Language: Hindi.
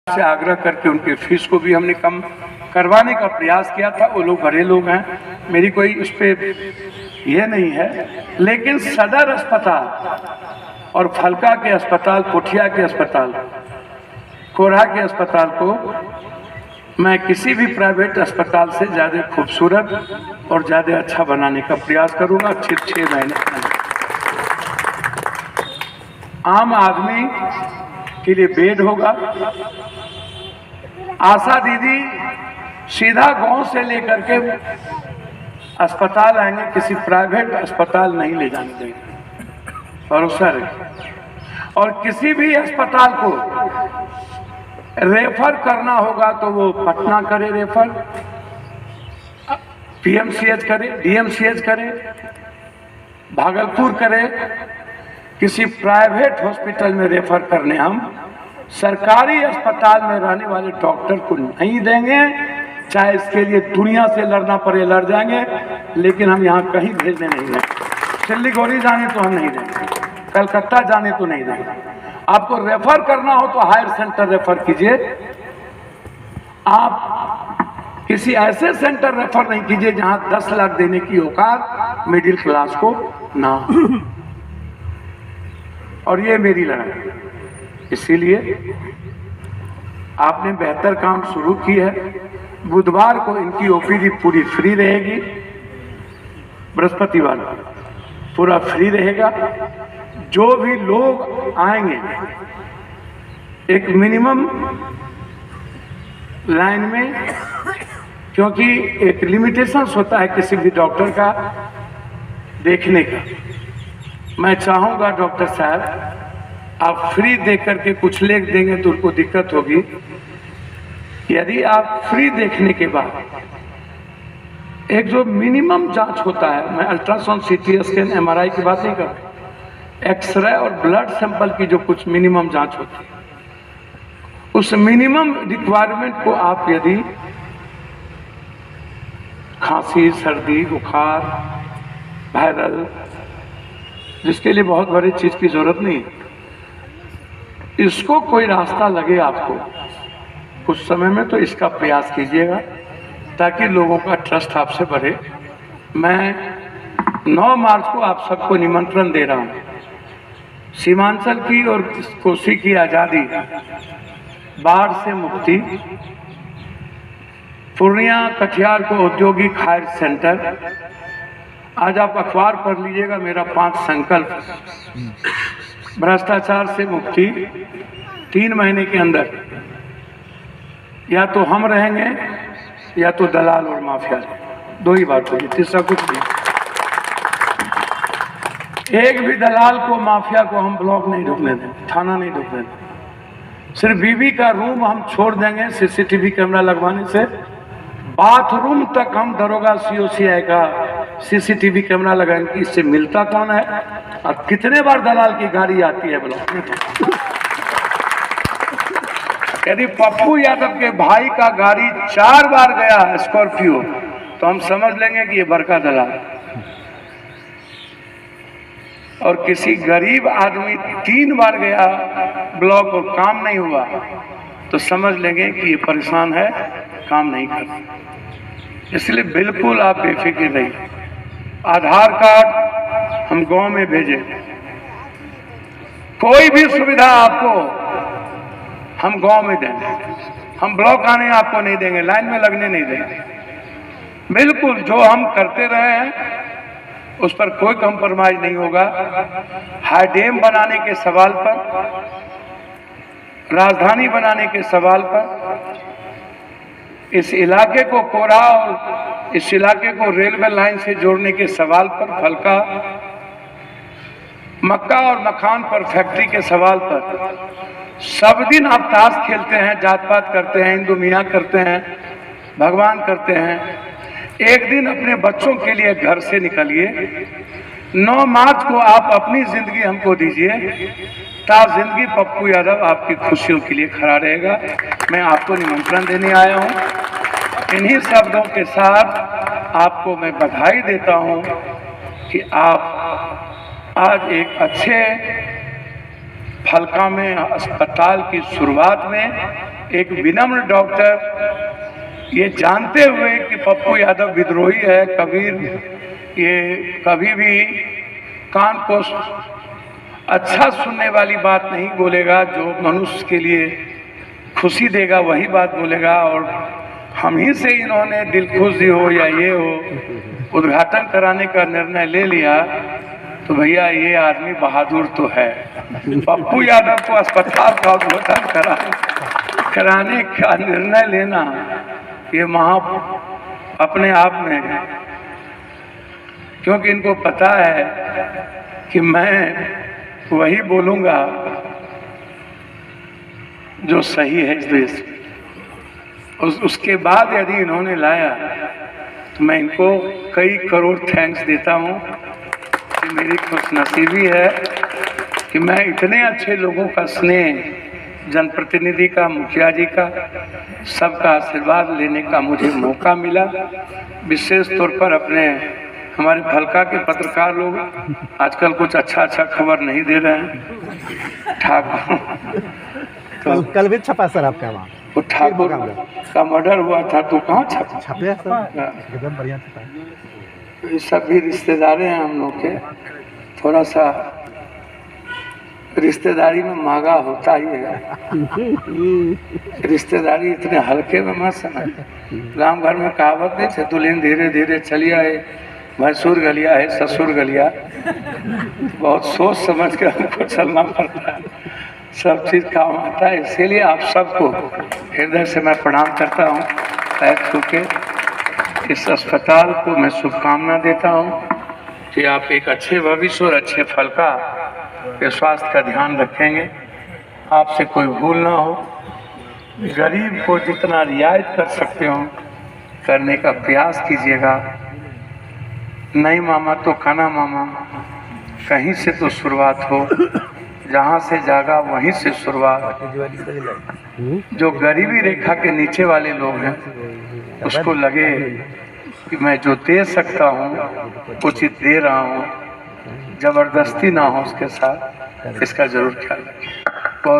से आग्रह करके उनके फीस को भी हमने कम करवाने का प्रयास किया था। वो लोग बड़े लोग हैं, मेरी कोई उस पर यह नहीं है, लेकिन सदर अस्पताल और फलका के अस्पताल, पुठिया के अस्पताल, कोरहा के अस्पताल को मैं किसी भी प्राइवेट अस्पताल से ज़्यादा खूबसूरत और ज़्यादा अच्छा बनाने का प्रयास करूंगा। 6 महीने आम आदमी के लिए बेड होगा। आशा दीदी सीधा गांव से लेकर के अस्पताल आएंगे, किसी प्राइवेट अस्पताल नहीं ले जाने देंगे, भरोसा रखिए। और किसी भी अस्पताल को रेफर करना होगा तो वो पटना करे रेफर, पीएमसीएच करे, डीएमसीएच करे, भागलपुर करे, किसी प्राइवेट हॉस्पिटल में रेफर करने हम सरकारी अस्पताल में रहने वाले डॉक्टर को नहीं देंगे। चाहे इसके लिए दुनिया से लड़ना पड़े लड़ जाएंगे, लेकिन हम यहाँ कहीं भेजने नहीं देंगे। सिल्लीगुड़ी जाने तो हम नहीं देंगे, कलकत्ता जाने तो नहीं देंगे। आपको रेफर करना हो तो हायर सेंटर रेफर कीजिए, आप किसी ऐसे सेंटर रेफर नहीं कीजिए जहां 10 लाख देने की औकात मिडिल क्लास को ना। और ये मेरी लड़ाई, इसीलिए आपने बेहतर काम शुरू की है। बुधवार को इनकी ओपीडी पूरी फ्री रहेगी, बृहस्पतिवार पूरा फ्री रहेगा। जो भी लोग आएंगे एक मिनिमम लाइन में, क्योंकि एक लिमिटेशंस होता है किसी भी डॉक्टर का देखने का। मैं चाहूँगा डॉक्टर साहब आप फ्री दे करके कुछ लेख देंगे तो उनको दिक्कत होगी। यदि आप फ्री देखने के बाद एक जो मिनिमम जांच होता है, मैं अल्ट्रासाउंड, सीटी स्कैन, एमआरआई की बात नहीं कर रहा, एक्सरे और ब्लड सैंपल की जो कुछ मिनिमम जांच होती है, उस मिनिमम रिक्वायरमेंट को आप यदि खांसी, सर्दी, बुखार, वायरल, जिसके लिए बहुत बड़ी चीज की जरूरत नहीं है, इसको कोई रास्ता लगे आपको कुछ समय में, तो इसका प्रयास कीजिएगा ताकि लोगों का ट्रस्ट आपसे बढ़े। मैं 9 मार्च को आप सबको निमंत्रण दे रहा हूं। सीमांचल की और कोसी की आजादी, बाढ़ से मुक्ति, पूर्णिया कटिहार को औद्योगिक हायर सेंटर। आज आप अखबार पढ़ लीजिएगा मेरा 5 संकल्प। भ्रष्टाचार से मुक्ति 3 महीने के अंदर, या तो हम रहेंगे या तो दलाल और माफिया, 2 ही बात होगी, तीसरा कुछ नहीं। एक भी दलाल को, माफिया को हम ब्लॉक नहीं ढुकने देंगे, थाना नहीं ढुकने देंगे। सिर्फ बीबी का रूम हम छोड़ देंगे सीसीटीवी कैमरा लगवाने से, बाथरूम तक हम दरोगा सीओसीआई का सीसीटीवी कैमरा लगाएंगे। इससे मिलता कौन है और कितने बार दलाल की गाड़ी आती है ब्लॉक में। यदि पप्पू यादव के भाई का गाड़ी 4 बार गया स्कॉर्पियो, तो हम समझ लेंगे कि ये बड़का दलाल। और किसी गरीब आदमी 3 बार गया ब्लॉक और काम नहीं हुआ, तो समझ लेंगे कि ये परेशान है, काम नहीं कर। इसलिए बिल्कुल आप बेफिक्र रहिए। आधार कार्ड हम गांव में भेजें, कोई भी सुविधा आपको हम गांव में देंगे। हम ब्लॉक आने आपको नहीं देंगे, लाइन में लगने नहीं देंगे। बिल्कुल जो हम करते रहे हैं उस पर कोई कंप्रोमाइज नहीं होगा। हाई डैम बनाने के सवाल पर, राजधानी बनाने के सवाल पर, इस इलाके को कोरहा और इस इलाके को रेलवे लाइन से जोड़ने के सवाल पर, फलका, मक्का और मखान पर फैक्ट्री के सवाल पर, सब दिन आप ताश खेलते हैं, जात पात करते हैं, हिंदू मियाँ करते हैं, भगवान करते हैं। एक दिन अपने बच्चों के लिए घर से निकलिए। 9 मार्च को आप अपनी जिंदगी हमको दीजिए, ता जिंदगी पप्पू यादव आपकी खुशियों के लिए खड़ा रहेगा। मैं आपको निमंत्रण देने आया हूं। इन्हीं शब्दों के साथ आपको मैं बधाई देता हूं कि आप आज एक अच्छे फलका में अस्पताल की शुरुआत में एक विनम्र डॉक्टर, ये जानते हुए कि पप्पू यादव विद्रोही है, कबीर ये कभी भी कान को अच्छा सुनने वाली बात नहीं बोलेगा, जो मनुष्य के लिए खुशी देगा वही बात बोलेगा। और हम ही से इन्होंने दिलखुशी हो या ये हो उद्घाटन कराने का निर्णय ले लिया, तो भैया ये आदमी बहादुर तो है। पप्पू यादव को अस्पताल का उद्घाटन कराने का निर्णय लेना ये अपने आप में, क्योंकि इनको पता है कि मैं वही बोलूँगा जो सही है इस देश में। उसके बाद यदि इन्होंने लाया तो मैं इनको कई करोड़ थैंक्स देता हूँ कि मेरी खुशनसीबी है कि मैं इतने अच्छे लोगों का स्नेह, जनप्रतिनिधि का, मुखिया जी का, सबका आशीर्वाद लेने का मुझे मौका मिला। विशेष तौर पर अपने हमारे फलका के पत्रकार लोग आजकल कुछ अच्छा खबर नहीं दे रहे हैं। ठाकुर तो कल भी छपा सर आपका वहाँ, वो ठाकुर का मर्डर हुआ था तो कहाँ छपा? छपे सर, एकदम बढ़िया छपा। ये सब भी रिश्तेदार हैं हम लोग के, थोड़ा सा रिश्तेदारी में महंगा होता ही है। रिश्तेदारी इतने हल्के में मत समझ। गांव घर में कहावत नहीं है, दुल्हन धीरे धीरे चलिया है, भैंसुर गलिया है ससुर गलिया। बहुत सोच समझ कर हमको चलना पड़ता है, सब चीज़ काम आता है। इसीलिए आप सबको हृदय से मैं प्रणाम करता हूँ। पैर छू के इस अस्पताल को मैं शुभकामना देता हूँ कि आप एक अच्छे भविष्य और अच्छे फल का के स्वास्थ्य का ध्यान रखेंगे, आपसे कोई भूल ना हो। गरीब को जितना रियायत कर सकते हो करने का प्रयास कीजिएगा। नहीं मामा तो खाना मामा, कहीं से तो शुरुआत हो, जहाँ से जागा वहीं से शुरुआत। जो गरीबी रेखा के नीचे वाले लोग हैं उसको लगे कि मैं जो दे सकता हूँ उचित दे रहा हूँ, जबरदस्ती ना हो उसके साथ, इसका जरूर ख्याल रखें।